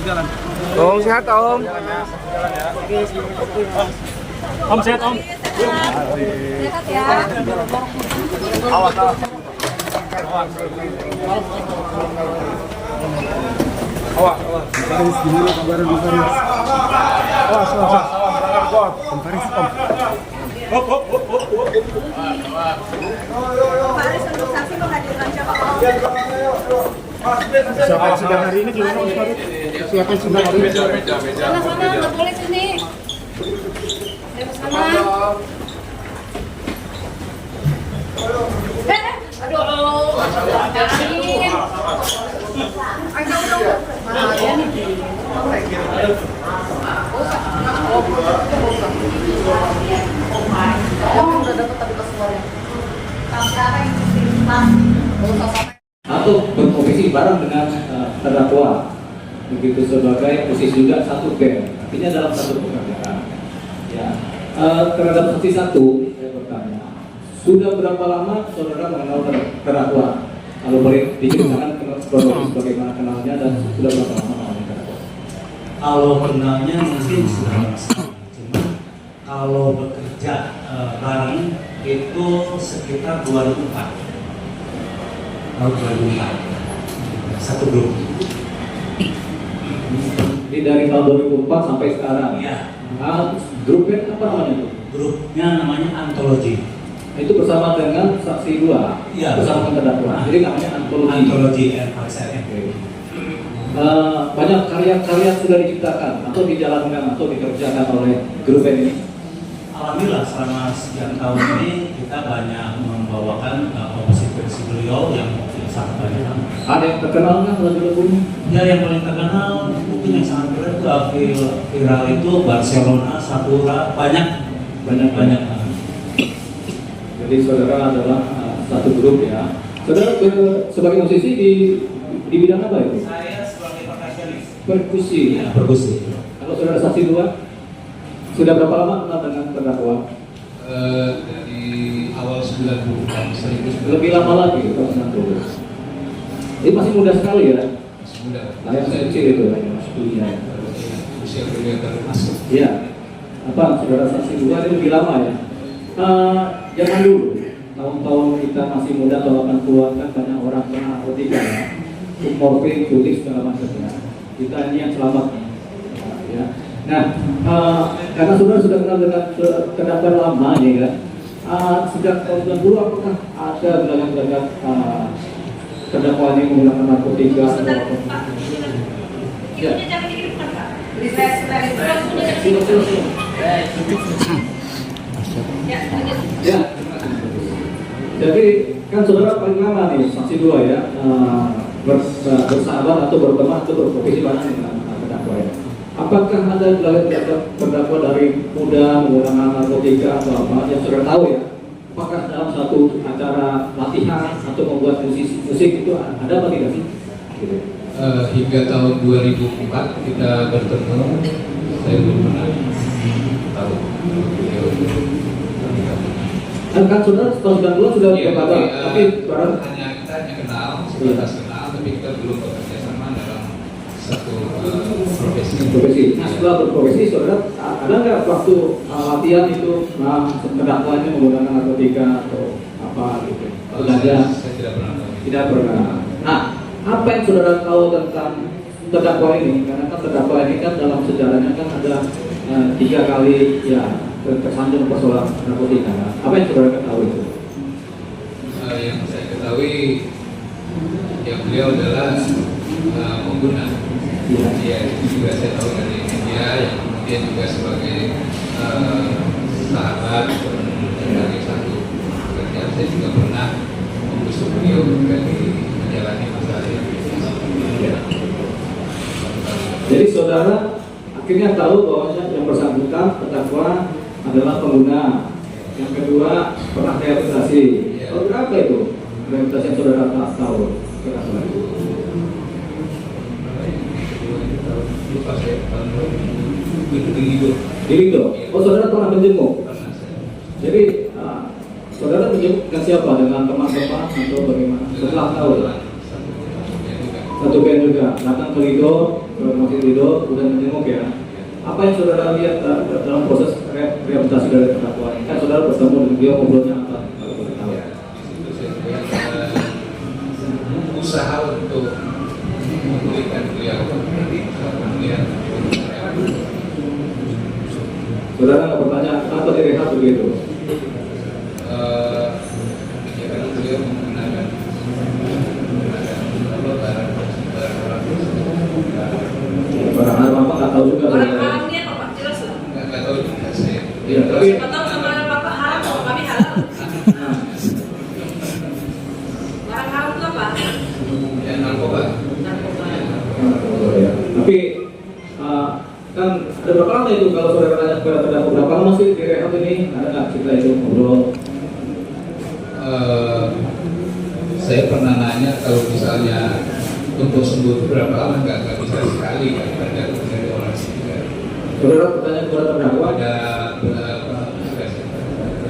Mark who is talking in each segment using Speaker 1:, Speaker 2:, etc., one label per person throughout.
Speaker 1: jalan.
Speaker 2: Om sehat Om.
Speaker 1: Om sehat Om.
Speaker 3: Sehat ya.
Speaker 1: Awas awas. Awas.
Speaker 2: Faris gimana kabar Om Faris?
Speaker 1: Awas.
Speaker 2: Om Faris Om.
Speaker 1: Hop.
Speaker 3: Faris untuk saksi menghadirkan siapa Om?
Speaker 2: Siapa yang sudah hari ini gimana Om Faris? Siapa yang sudah hari ini?
Speaker 3: Sana nggak boleh sini. Ayo sana. Aduh, ngapain? Aduh. Bahaya nih.
Speaker 4: Atau berprofesi bareng dengan terdakwa, begitu sebagai posisi juga satu band, artinya dalam satu pekerjaan. Ya, terhadap saksi satu, saya bertanya, sudah berapa lama saudara mengenal terdakwa? Kalau boleh diceritakan kronologis bagaimana kenalnya dan sudah berapa lama mengenal terdakwa?
Speaker 5: Kalau kenalnya mungkin sudah lama sekali, cuma kalau bekerja bareng itu sekitar 2004. Tahun 2004 satu grup.
Speaker 4: Jadi dari tahun 2004 sampai sekarang.
Speaker 5: Iya.
Speaker 4: Grupnya apa namanya itu?
Speaker 5: Grupnya namanya Antologi.
Speaker 4: Itu bersama dengan saksi dua,
Speaker 5: Iya.
Speaker 4: bersama dengan terdakwa. Jadi namanya antologi.
Speaker 5: Antologi RKSRM.
Speaker 4: Banyak karya-karya sudah diciptakan atau dijalankan atau dikerjakan oleh grup ini.
Speaker 5: Alhamdulillah selama sekian tahun ini kita banyak membawakan komposisi beliau yang sangat banyak.
Speaker 4: Ada yang terkenal kan lagu-lagunya?
Speaker 5: Ya yang paling terkenal mungkin yang sangat viral itu Barcelona, Sakura, banyak.
Speaker 4: Jadi saudara adalah satu grup ya. Saudara sebagai musisi di bidang apa itu?
Speaker 5: Saya sebagai perkusionis.
Speaker 4: Perkusi.
Speaker 5: Ya, perkusi.
Speaker 4: Kalau saudara saksi dua, sudah berapa lama kenal dengan terdakwa?
Speaker 6: Dari awal 90-an,
Speaker 4: Lebih lama lagi kalau 90. Ini masih muda sekali ya.
Speaker 6: masih muda.
Speaker 4: Saya masih kecil itu, masih kuliah.
Speaker 6: Usia kuliah termasuk.
Speaker 4: Iya. Apa saudara saksi dua ini lebih lama ya? Jangan dulu. Tahun-tahun kita masih muda atau 80-an kan banyak orang kena narkotika ya. Morfin, putih segala macam ya. Kita ini yang selamat ya. Nah, karena saudara sudah kenal dengan terdakwa lama ya kan. Sejak tahun 90 apakah ada gelagat-gelagat terdakwa ini menggunakan narkotika atau apa? Ya. Ya. Jadi kan saudara paling lama nih saksi dua ya bersahabat atau berteman atau berprofesi bareng dengan terdakwa ya. Apakah ada gelagat terdakwa dari muda menggunakan narkotika atau apa yang sudah tahu ya? Apakah dalam satu acara latihan atau membuat musik itu ada apa tidak sih? Gitu.
Speaker 6: Hingga tahun 2004 kita bertemu, saya belum pernah tahu.
Speaker 4: Kan saudara tahun 92 sudah
Speaker 6: Iya,
Speaker 4: berkabar, tapi barang
Speaker 6: kita hanya kenal, sebatas kenal, tapi kita belum bekerja sama dalam satu profesi.
Speaker 4: Nah, setelah berprofesi, saudara ada nggak waktu latihan itu terdakwa ini menggunakan narkotika atau apa gitu?
Speaker 6: Saya tidak pernah tahu.
Speaker 4: Tidak pernah. Nah, apa yang saudara tahu tentang terdakwa ini? Karena kan terdakwa ini kan dalam sejarahnya kan ada 3 kali ya tersandung persoalan narkotika. Apa yang saudara ketahui itu?
Speaker 6: Yang saya ketahui, yang beliau adalah pengguna. Ya, itu juga saya tahu dari media, yang kemudian juga sebagai sahabat, sebagai satu pekerjaan saya juga pernah membesuk beliau dari menjalani masa yang
Speaker 4: Jadi saudara akhirnya tahu bahwa yang bersangkutan terdakwa adalah pengguna. Yang kedua pernah rehabilitasi. Kalau berapa itu rehabilitasi yang saudara tak tahu?
Speaker 6: lupa saya itu
Speaker 4: Di Lido. Oh saudara pernah menjenguk?
Speaker 6: pernah saya.
Speaker 4: Jadi saudara menjenguk dengan siapa? Dengan teman-teman atau bagaimana? Setelah tahu satu band juga datang ke Lido Masih Rido sudah menjenguk ya. Apa yang saudara lihat dalam proses rehabilitasi dari terdakwa? Kan saudara bertemu dengan beliau, ngobrolnya apa?
Speaker 6: Ya, di situ saya lihat usaha untuk memulihkan beliau kemudian
Speaker 4: Saudara nggak bertanya kenapa direhab begitu?
Speaker 6: ya karena beliau menggunakan
Speaker 4: Barang apa nggak tahu juga.
Speaker 3: Orang haramnya apa Pak? Jelas lah.
Speaker 6: nggak tahu juga saya.
Speaker 4: Iya, tapi
Speaker 3: Siapa tahu sama Bapak haram, kalau kami halal. Barang haram itu apa?
Speaker 6: Ya narkoba.
Speaker 3: Narkoba.
Speaker 4: ya. Tapi kan ada berapa lama itu kalau saudara tanya kepada terdakwa berapa lama sih direhab ini? Ada nggak cerita itu ngobrol?
Speaker 6: Saya pernah nanya kalau misalnya untuk sembuh itu berapa lama, nggak bisa sekali kan, dari orang juga.
Speaker 4: Saudara bertanya kepada terdakwa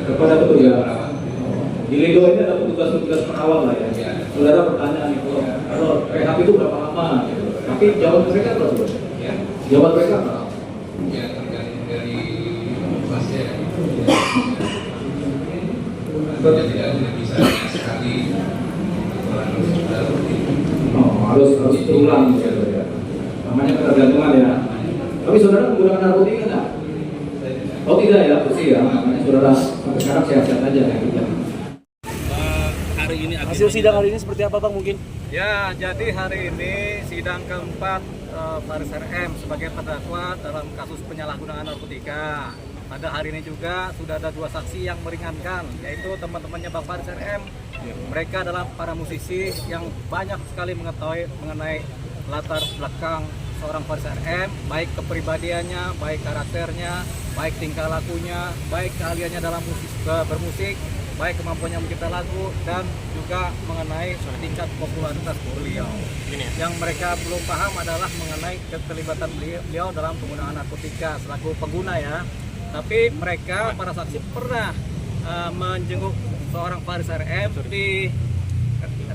Speaker 4: kepada petugas
Speaker 6: perawat.
Speaker 4: di Lido ini ada petugas perawat lah ya.
Speaker 6: Ya.
Speaker 4: Saudara bertanya nih kalau rehab itu berapa lama? Gitu. Tapi jawaban mereka apa?
Speaker 6: Ya,
Speaker 4: Jawaban mereka apa?
Speaker 6: ya tergantung dari pasien. Ya, tidak bisa sekali orang
Speaker 4: Harus diulang gitu ya. Namanya ketergantungan ya. Tapi saudara menggunakan narkotika enggak? Oh tidak ya, bersih ya. Makanya saudara sampai sekarang sehat-sehat aja ya.
Speaker 5: Hari ini
Speaker 1: Hasil sidang hari ini seperti apa Bang mungkin?
Speaker 7: Ya, jadi hari ini sidang keempat Faris RM sebagai terdakwa dalam kasus penyalahgunaan narkotika. Pada hari ini juga sudah ada 2 saksi yang meringankan, yaitu teman-temannya Bang Faris RM. Mereka adalah para musisi yang banyak sekali mengetahui mengenai latar belakang seorang Faris RM, baik kepribadiannya, baik karakternya, baik tingkah lakunya, baik keahliannya dalam bermusik, baik kemampuannya mencipta lagu, dan juga mengenai tingkat popularitas beliau. Yang mereka belum paham adalah mengenai keterlibatan beliau dalam penggunaan narkotika selaku pengguna ya. Tapi mereka, para saksi, pernah menjenguk seorang Faris RM di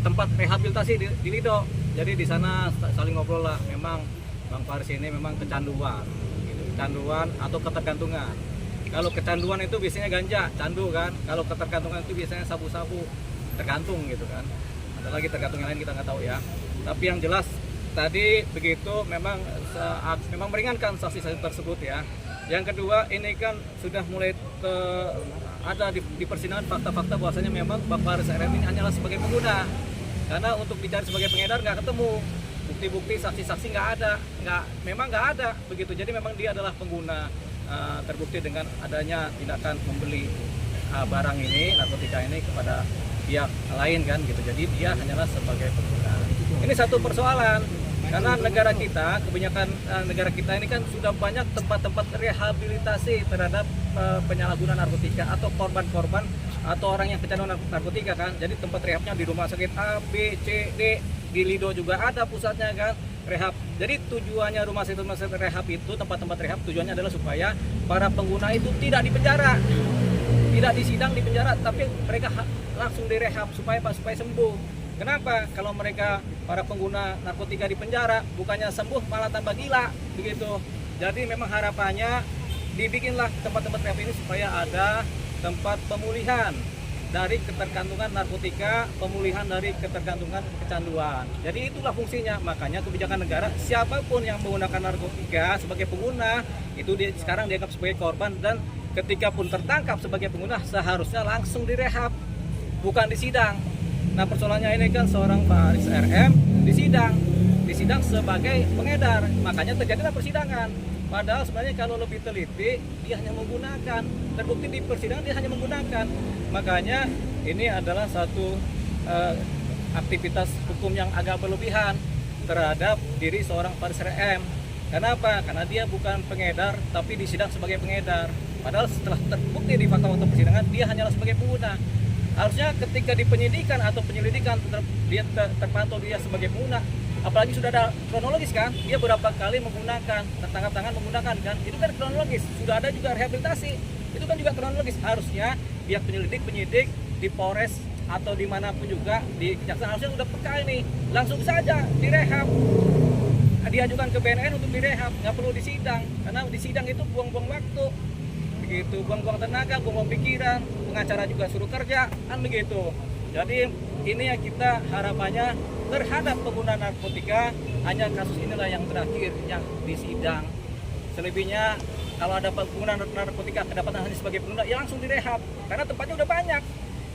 Speaker 7: tempat rehabilitasi di Lido. Jadi di sana saling ngobrol lah. Memang Bang Faris ini memang kecanduan, gitu. Kecanduan atau ketergantungan. Kalau kecanduan itu biasanya ganja, candu kan. Kalau ketergantungan itu biasanya sabu-sabu, tergantung gitu kan. Ada lagi tergantung yang lain kita nggak tahu ya. Tapi yang jelas tadi begitu memang meringankan saksi-saksi tersebut ya. Yang kedua, ini kan sudah mulai ada di persidangan fakta-fakta bahwasanya memang Bang Faris RM ini hanyalah sebagai pengguna. Karena untuk dicari sebagai pengedar nggak ketemu. Bukti-bukti saksi-saksi memang nggak ada begitu. Jadi memang dia adalah pengguna, terbukti dengan adanya tindakan membeli barang ini, narkotika ini kepada pihak lain kan gitu. Jadi dia hanyalah sebagai pengguna. Ini satu persoalan. Karena negara kita, kebanyakan negara kita ini kan sudah banyak tempat-tempat rehabilitasi terhadap penyalahgunaan narkotika atau korban-korban atau orang yang kecanduan narkotika kan. Jadi tempat rehabnya di rumah sakit A, B, C, D, di Lido juga ada pusatnya kan, rehab. Jadi tujuannya rumah sakit rehab itu, tempat-tempat rehab tujuannya adalah supaya para pengguna itu tidak dipenjara, tidak disidang di penjara, tapi mereka langsung direhab supaya sembuh. Kenapa? Kalau mereka para pengguna narkotika di penjara bukannya sembuh malah tambah gila begitu. Jadi memang harapannya dibikinlah tempat-tempat rehab ini supaya ada tempat pemulihan dari ketergantungan narkotika, pemulihan dari ketergantungan kecanduan. Jadi itulah fungsinya. Makanya kebijakan negara, siapapun yang menggunakan narkotika sebagai pengguna itu sekarang dianggap sebagai korban, dan ketika pun tertangkap sebagai pengguna seharusnya langsung direhab, bukan disidang. Nah persoalannya ini kan seorang Faris RM disidang sebagai pengedar, makanya terjadilah persidangan. Padahal sebenarnya kalau lebih teliti dia hanya menggunakan, terbukti di persidangan dia hanya menggunakan. Makanya ini adalah satu aktivitas hukum yang agak berlebihan terhadap diri seorang Faris RM. Kenapa? Karena dia bukan pengedar tapi disidang sebagai pengedar. Padahal setelah terbukti di fakta-fakta persidangan dia hanyalah sebagai pengguna. Harusnya ketika di penyidikan atau penyelidikan dia terpantau dia sebagai pengguna, apalagi sudah ada kronologis kan, dia berapa kali menggunakan, tertangkap tangan menggunakan kan, itu kan kronologis. Sudah ada juga rehabilitasi, itu kan juga kronologis. Harusnya pihak penyidik di Polres atau dimanapun juga di kejaksaan harusnya udah peka ini, langsung saja direhab. diajukan ke BNN untuk direhab, nggak perlu disidang, karena di sidang itu buang-buang waktu, begitu, buang-buang tenaga, buang-buang pikiran, pengacara juga suruh kerja, kan begitu. Jadi ini yang kita harapannya terhadap pengguna narkotika, hanya kasus inilah yang terakhir yang disidang. Selebihnya kalau ada pengguna narkotika kedapatan hanya sebagai pengguna, ya langsung direhab, karena tempatnya udah banyak.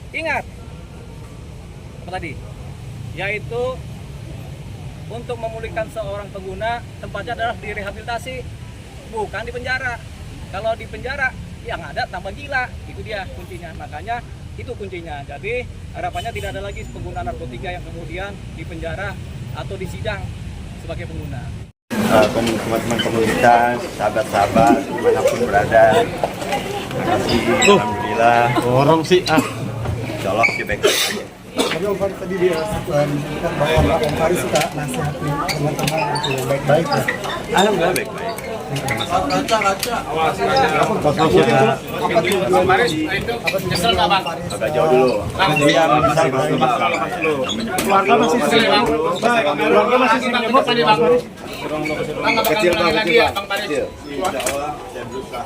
Speaker 7: Ingat apa tadi? Yaitu untuk memulihkan seorang pengguna, tempatnya adalah direhabilitasi, bukan di penjara. Kalau di penjara yang ada tambah gila, itu dia kuncinya. Makanya itu kuncinya. Jadi harapannya tidak ada lagi pengguna narkotika yang kemudian di penjara atau disidang sebagai pengguna.
Speaker 8: Teman-teman komunitas, sahabat-sahabat dimanapun berada, terima kasih, alhamdulillah.
Speaker 2: Orang sih
Speaker 8: Insya Allah baik-baik aja.
Speaker 2: Tapi Om Faris tadi dia menyebutkan bahwa Om Faris suka nasihatin teman-teman itu yang baik-baik ya.
Speaker 8: Alhamdulillah baik-baik. Agak jauh dulu. Dia bisa
Speaker 2: Keluarga masih sering keluarga masih sering nyebut tadi Bang.
Speaker 8: kecil bang, kecil. Insya Allah saya berusaha.